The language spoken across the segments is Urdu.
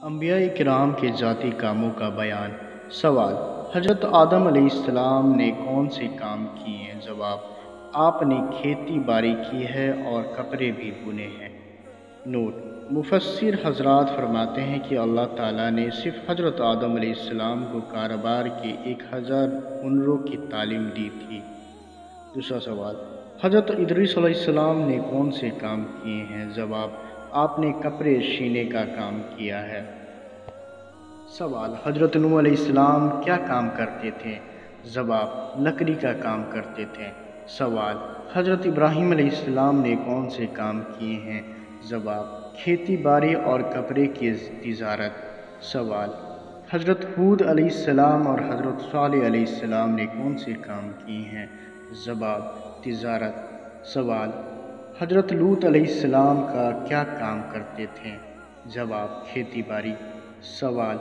انبیاء کرام کے ذاتی کاموں کا بیان۔ سوال: حضرت آدم علیہ السلام نے کون سے کام کیے ہیں؟ جواب: آپ نے کھیتی باڑی کی ہے اور کپڑے بھی بنے ہیں۔ نوٹ: مفسر حضرات فرماتے ہیں کہ اللہ تعالیٰ نے صرف حضرت آدم علیہ السلام کو کاروبار کے 1000 ہنروں کی تعلیم دی تھی۔ دوسرا سوال: حضرت ادریس علیہ السلام نے کون سے کام کیے ہیں؟ جواب: آپ نے کپڑے سینے کا کام کیا ہے۔ سوال: حضرت نوح علیہ السلام کیا کام کرتے تھے؟ جواب: لکڑی کا کام کرتے تھے۔ سوال: حضرت ابراہیم علیہ السلام نے کون سے کام کیے ہیں؟ جواب: کھیتی باڑی اور کپڑے کی تجارت۔ سوال: حضرت ہود علیہ السلام اور حضرت صالح علیہ السلام نے کون سے کام کیے ہیں؟ جواب: تجارت۔ سوال: حضرت لوط علیہ السلام کا کیا کام کرتے تھے؟ جواب: کھیتی باڑی۔ سوال: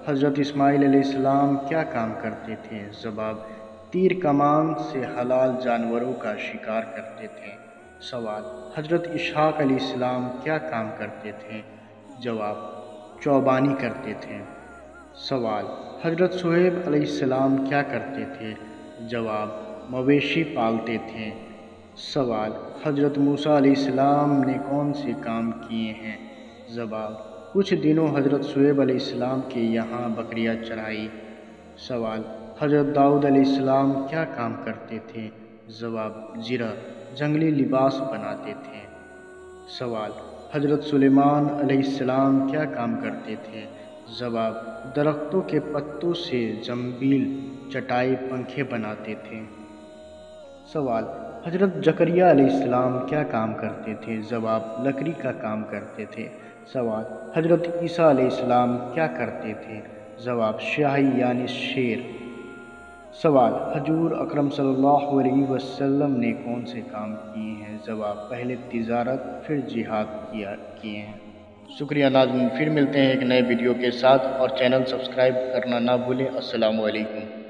حضرت اسماعیل علیہ السلام کیا کام کرتے تھے؟ جواب: تیر کمان سے حلال جانوروں کا شکار کرتے تھے۔ سوال: حضرت اسحاق علیہ السلام کیا کام کرتے تھے؟ جواب: چوبانی کرتے تھے۔ سوال: حضرت شعیب علیہ السلام کیا کرتے تھے؟ جواب: مویشی پالتے تھے۔ سوال: حضرت موسیٰ علیہ السلام نے کون سے کام کیے ہیں؟ جواب: کچھ دنوں حضرت شعیب علیہ السلام کے یہاں بکریاں چرائی۔ سوال: حضرت داؤد علیہ السلام کیا کام کرتے تھے؟ جواب: زرع، جنگلی لباس بناتے تھے۔ سوال: حضرت سلیمان علیہ السلام کیا کام کرتے تھے؟ جواب: درختوں کے پتوں سے زنبیل، چٹائی، پنکھے بناتے تھے۔ سوال: حضرت زکریا علیہ السلام کیا کام کرتے تھے؟ جواب: لکڑی کا کام کرتے تھے۔ سوال: حضرت عیسیٰ علیہ السلام کیا کرتے تھے؟ جواب: سیاہی یعنی شیر۔ سوال: حضور اکرم صلی اللہ علیہ وسلم نے کون سے کام کیے ہیں؟ جواب: پہلے تجارت پھر جہاد کیے ہیں۔ شکریہ ناظرین، پھر ملتے ہیں ایک نئے ویڈیو کے ساتھ، اور چینل سبسکرائب کرنا نہ بھولیں۔ السلام علیکم۔